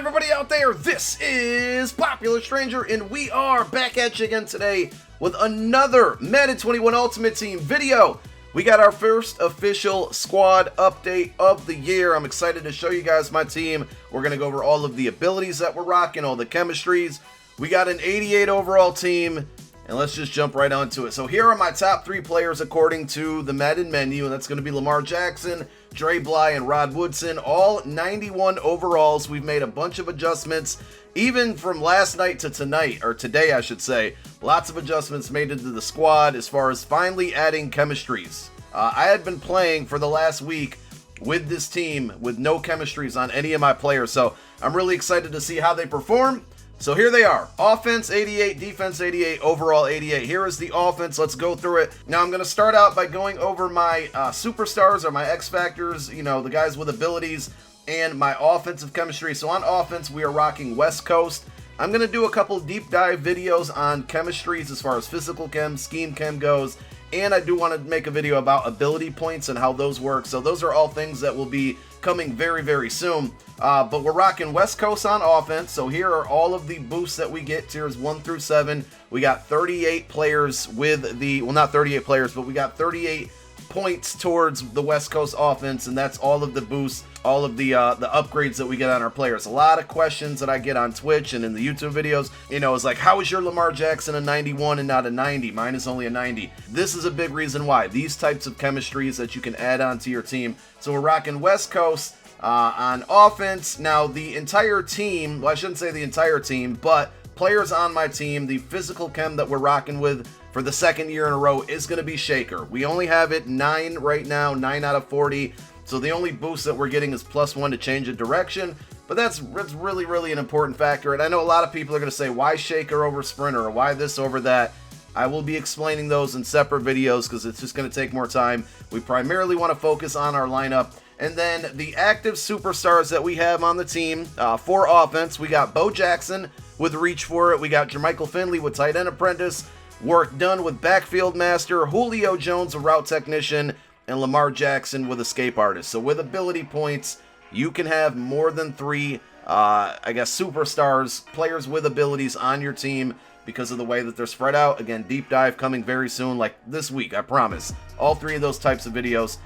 everybody out there? This is Popular Stranger, and we are back at you again today with another Madden 21 Ultimate Team video. We got our first official squad update of the year. I'm excited to show you guys my team. We're going to go over all of the abilities that we're rocking, all the chemistries. We got an 88 overall team, and let's just jump right onto it. So here are my top 3 players according to the Madden menu, and that's going to be Lamar Jackson, Dre Bly, and Rod Woodson, all 91 overalls. We've made a bunch of adjustments, even from last night to tonight, or today I should say. Lots of adjustments made into the squad as far as finally adding chemistries. I had been playing for the last week with this team with no chemistries on any of my players, so I'm really excited to see how they perform. So here they are. Offense 88, defense 88, overall 88. Here is the offense. Let's go through it. Now I'm going to start out by going over my superstars or my X Factors, you know, the guys with abilities, and my offensive chemistry. So on offense, we are rocking West Coast. I'm going to do a couple deep dive videos on chemistries as far as physical chem, scheme chem goes. And I do want to make a video about ability points and how those work. So those are all things that will be coming very, very soon. But we're rocking West Coast on offense. So here are all of the boosts that we get, tiers 1 through 7. We got 38 players with the, well, not 38 players, but we got 38 points towards the West Coast offense, and that's all of the boosts, all of the upgrades that we get on our players. A lot of questions that I get on Twitch and in the YouTube videos, you know, is like, how is your Lamar Jackson a 91 and not a 90? Mine is only a 90. This is a big reason why. These types of chemistries that you can add on to your team. So we're rocking West Coast on offense. Now the entire team, well, I shouldn't say the entire team, but players on my team, the physical chem that we're rocking with for the second year in a row is going to be Shaker. We only have it 9 right now, 9 out of 40. So the only boost that we're getting is +1 to change of direction. But that's really, really an important factor. And I know a lot of people are going to say, why Shaker over Sprinter, or why this over that? I will be explaining those in separate videos because it's just going to take more time. We primarily want to focus on our lineup. And then the active superstars that we have on the team for offense, we got Bo Jackson with Reach For It. We got Jermichael Finley with Tight End Apprentice. Work done with Backfield Master, Julio Jones, a Route Technician, and Lamar Jackson with Escape Artist. So with ability points, you can have more than 3, I guess, superstars, players with abilities on your team because of the way that they're spread out. Again, deep dive coming very soon, like this week, I promise. All 3 of those types of videos.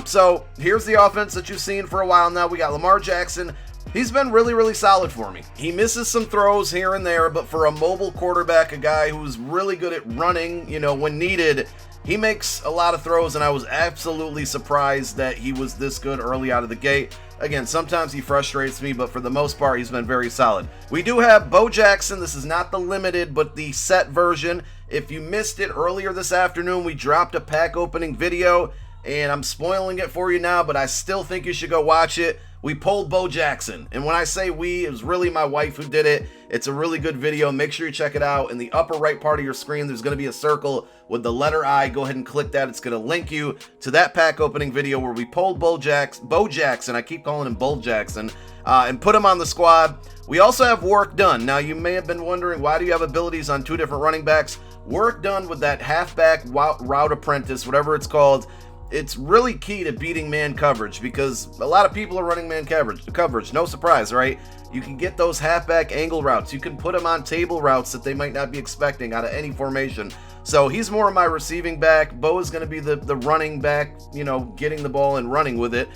So here's the offense that you've seen for a while now. We got Lamar Jackson. He's been really, really solid for me. He misses some throws here and there, but for a mobile quarterback, a guy who's really good at running, you know, when needed, he makes a lot of throws, and I was absolutely surprised that he was this good early out of the gate. Again, sometimes he frustrates me, but for the most part, he's been very solid. We do have Bo Jackson. This is not the limited, but the set version. If you missed it earlier this afternoon, we dropped a pack opening video, and I'm spoiling it for you now, but I still think you should go watch it. We pulled Bo Jackson, and when I say we, it was really my wife who did it. It's a really good video. Make sure you check it out. In the upper right part of your screen, there's going to be a circle with the letter I. Go ahead and click that. It's going to link you to that pack opening video where we pulled Bo Jackson, I keep calling him Bo Jackson, and put him on the squad. We also have Work Done. Now, you may have been wondering, why do you have abilities on 2 different running backs? Work Done with that halfback route apprentice, whatever it's called. It's really key to beating man coverage because a lot of people are running man coverage. No surprise, right? You can get those halfback angle routes. You can put them on table routes that they might not be expecting out of any formation. So he's more of my receiving back. Bo is going to be the running back, you know, getting the ball and running with it.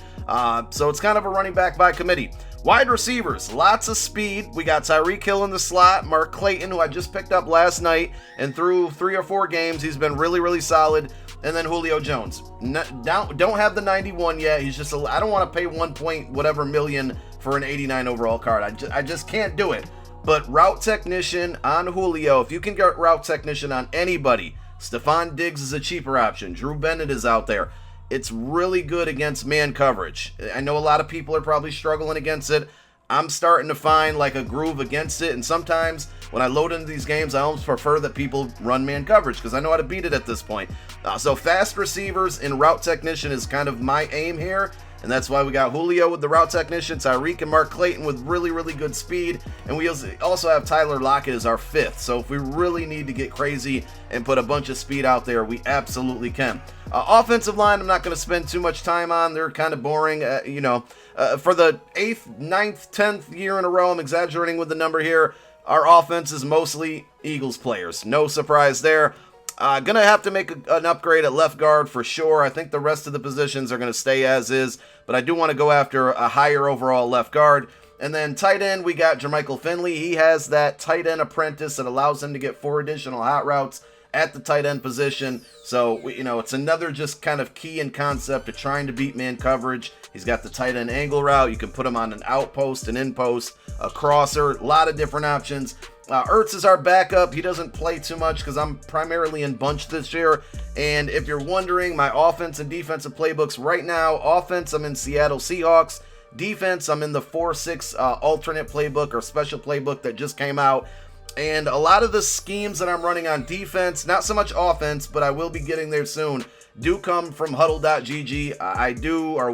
So it's kind of a running back by committee. Wide receivers, lots of speed. We got Tyreek Hill in the slot, Mark Clayton, who I just picked up last night, and through 3 or 4 games, he's been really, really solid. And then Julio Jones. Don't have the 91 yet. He's just I don't want to pay 1 point whatever million for an 89 overall card. I just can't do it. But Route Technician on Julio, if you can get Route Technician on anybody, Stephon Diggs is a cheaper option. Drew Bennett is out there. It's really good against man coverage. I know a lot of people are probably struggling against it. I'm starting to find like a groove against it, and sometimes when I load into these games, I almost prefer that people run man coverage because I know how to beat it at this point. So fast receivers and Route Technician is kind of my aim here, and that's why we got Julio with the Route Technician, Tyreek and Mark Clayton with really, really good speed, and we also have Tyler Lockett as our 5th. So if we really need to get crazy and put a bunch of speed out there, we absolutely can. Offensive line, I'm not going to spend too much time on. They're kind of boring. You know, for the 8th, 9th, 10th year in a row, I'm exaggerating with the number here, our offense is mostly Eagles players. No surprise there. Gonna have to make an upgrade at left guard for sure. I think the rest of the positions are gonna stay as is, but I do want to go after a higher overall left guard. And then tight end, we got Jermichael Finley. He has that tight end apprentice that allows him to get 4 additional hot routes at the tight end position. So, it's another just kind of key in concept of trying to beat man coverage. He's got the tight end angle route. You can put him on an outpost, an in-post, a crosser, a lot of different options. Ertz is our backup. He doesn't play too much because I'm primarily in bunch this year. And if you're wondering, my offense and defensive playbooks right now, offense, I'm in Seattle Seahawks. Defense, I'm in the 4-6 alternate playbook or special playbook that just came out. And a lot of the schemes that I'm running on defense, not so much offense, but I will be getting there soon, do come from huddle.gg.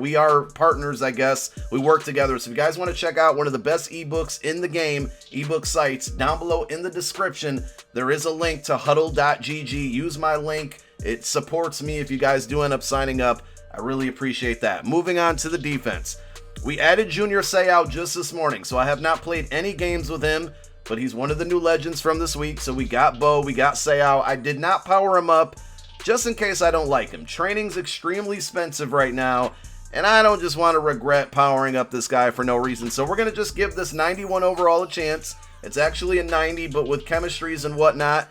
We are partners, I guess. We work together. So if you guys want to check out one of the best ebooks in the game, ebook sites, down below in the description, there is a link to huddle.gg. Use my link. It supports me if you guys do end up signing up. I really appreciate that. Moving on to the defense. We added Junior Seau just this morning, so I have not played any games with him, but he's one of the new legends from this week. So we got Bo, we got Seau. I did not power him up just in case I don't like him. Training's extremely expensive right now, and I don't just want to regret powering up this guy for no reason. So we're going to just give this 91 overall a chance. It's actually a 90, but with chemistries and whatnot,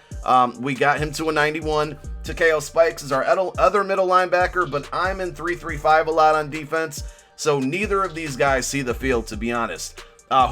we got him to a 91. Takeo Spikes is our other middle linebacker, but I'm in 3-3-5 a lot on defense, so neither of these guys see the field, to be honest.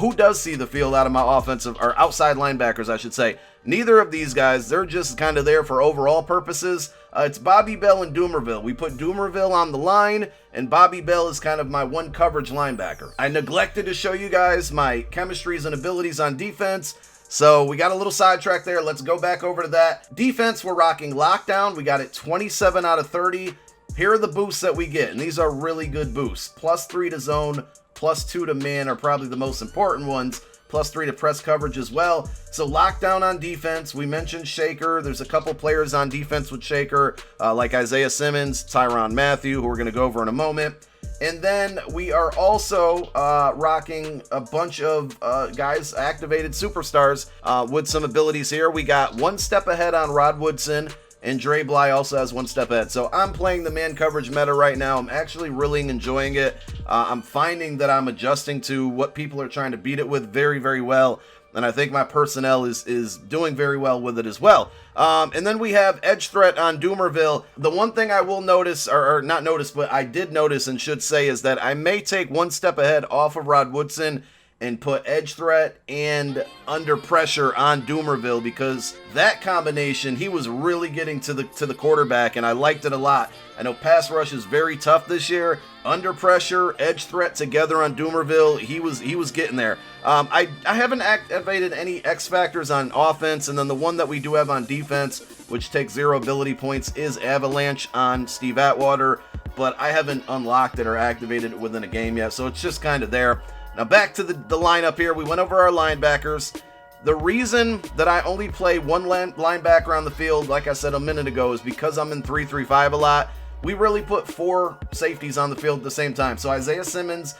Who does see the field out of my offensive, or outside linebackers, I should say? Neither of these guys. They're just kind of there for overall purposes. It's Bobby Bell and Doomerville. We put Doomerville on the line, and Bobby Bell is kind of my one coverage linebacker. I neglected to show you guys my chemistries and abilities on defense, so we got a little sidetracked there. Let's go back over to that. Defense, we're rocking lockdown. We got it 27 out of 30. Here are the boosts that we get, and these are really good boosts. +3 to zone, +2 to man are probably the most important ones. +3 to press coverage as well. So lockdown on defense. We mentioned Shaker. There's a couple players on defense with Shaker, like Isaiah Simmons, Tyrann Mathieu, who we're going to go over in a moment. And then we are also rocking a bunch of guys, activated superstars with some abilities here. We got 1 step ahead on Rod Woodson, and Dre Bly also has 1 step ahead. So I'm playing the man coverage meta right now. I'm actually really enjoying it. I'm finding that I'm adjusting to what people are trying to beat it with very, very well. And I think my personnel is doing very well with it as well. And then we have edge threat on Doomerville. The one thing I will notice, or not notice, but I did notice and should say, is that I may take 1 step ahead off of Rod Woodson and put edge threat and under pressure on Doomerville, because that combination, he was really getting to the quarterback, and I liked it a lot. I know pass rush is very tough this year. Under pressure, edge threat together on Doomerville, he was getting there. I haven't activated any X factors on offense, and then the one that we do have on defense, which takes 0 ability points, is Avalanche on Steve Atwater, but I haven't unlocked it or activated it within a game yet, so it's just kind of there. Now back to the lineup here. We went over our linebackers. The reason that I only play one linebacker on the field, like I said a minute ago, is because I'm in 3-3-5 a lot. We really put 4 safeties on the field at the same time. So Isaiah Simmons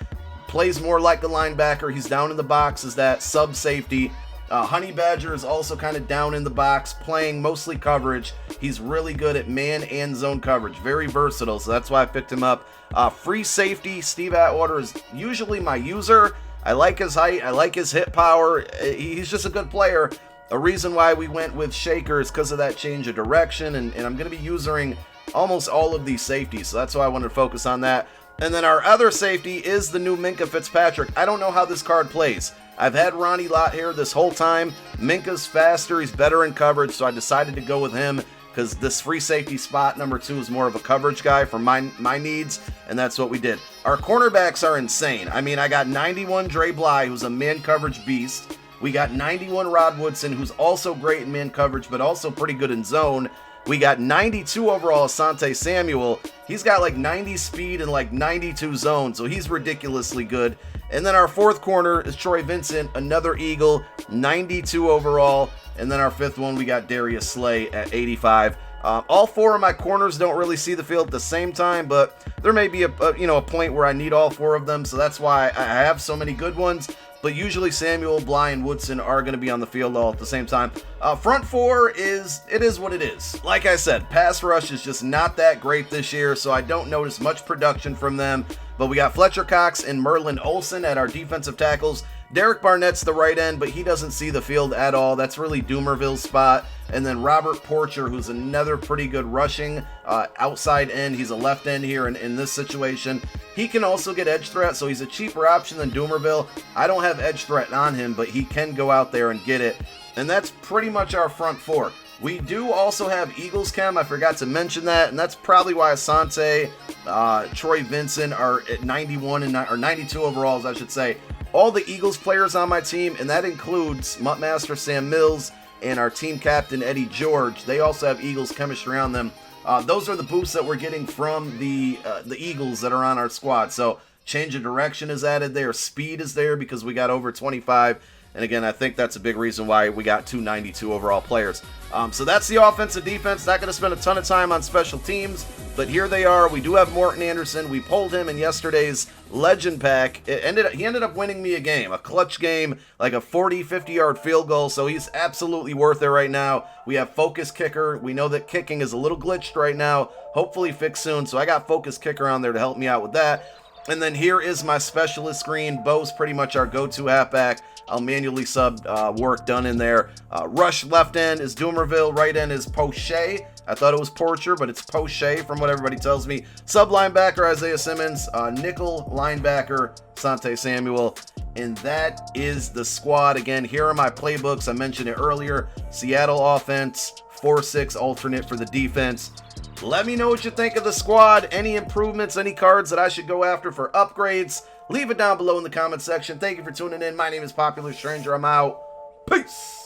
plays more like a linebacker. He's down in the box as that sub safety. Honey Badger is also kind of down in the box, playing mostly coverage. He's really good at man and zone coverage. Very versatile, so that's why I picked him up. Free safety, Steve Atwater is usually my user. I like his height. I like his hit power. He's just a good player. A reason why we went with Shaker is because of that change of direction, and I'm going to be using almost all of these safeties, so that's why I wanted to focus on that. And then our other safety is the new Minkah Fitzpatrick. I don't know how this card plays. I've had Ronnie Lott here this whole time. Minkah's faster, he's better in coverage, so I decided to go with him because this free safety spot number 2 is more of a coverage guy for my needs, and that's what we did. Our cornerbacks are insane. I mean, I got 91 Dre Bly, who's a man coverage beast. We got 91 Rod Woodson, who's also great in man coverage, but also pretty good in zone. We got 92 overall Asante Samuel. He's got like 90 speed and like 92 zone, so he's ridiculously good. And then our 4th corner is Troy Vincent, another Eagle, 92 overall. And then our 5th one, we got Darius Slay at 85. All 4 of my corners don't really see the field at the same time, but there may be a point where I need all 4 of them, so that's why I have so many good ones. But usually Samuel, Bly, and Woodson are going to be on the field all at the same time. Front 4 is what it is. Like I said, pass rush is just not that great this year, so I don't notice much production from them. But we got Fletcher Cox and Merlin Olsen at our defensive tackles. Derek Barnett's the right end, but he doesn't see the field at all. That's really Doomerville's spot. And then Robert Porcher, who's another pretty good rushing outside end. He's a left end here in this situation. He can also get edge threat, so he's a cheaper option than Doomerville. I don't have edge threat on him, but he can go out there and get it. And that's pretty much our front 4. We do also have Eagles Chem. I forgot to mention that, and that's probably why Asante, Troy Vincent are at 91 or 92 overalls, I should say. All the Eagles players on my team, and that includes MUT Master Sam Mills and our team captain Eddie George. They also have Eagles chemistry on them. Those are the boosts that we're getting from the Eagles that are on our squad. So change of direction is added there. Speed is there because we got over 25. And again, I think that's a big reason why we got 292 overall players. So that's the offensive defense. Not going to spend a ton of time on special teams, but here they are. We do have Morton Anderson. We pulled him in yesterday's Legend Pack. He ended up winning me a game, a clutch game, like a 40, 50-yard field goal, so he's absolutely worth it right now. We have Focus Kicker. We know that kicking is a little glitched right now. Hopefully fixed soon, so I got Focus Kicker on there to help me out with that. And then here is my specialist screen. Bo's pretty much our go-to halfback. I'll manually sub work done in there. Rush left end is Doomerville. Right end is Poche. I thought it was Porcher, but it's Poche from what everybody tells me. Sub linebacker Isaiah Simmons. Nickel linebacker Sante Samuel. And that is the squad. Again, here are my playbooks. I mentioned it earlier. Seattle offense, 4-6 alternate for the defense. Let me know what you think of the squad. Any improvements, any cards that I should go after for upgrades? Leave it down below in the comment section. Thank you for tuning in. My name is Popular Stranger. I'm out. Peace.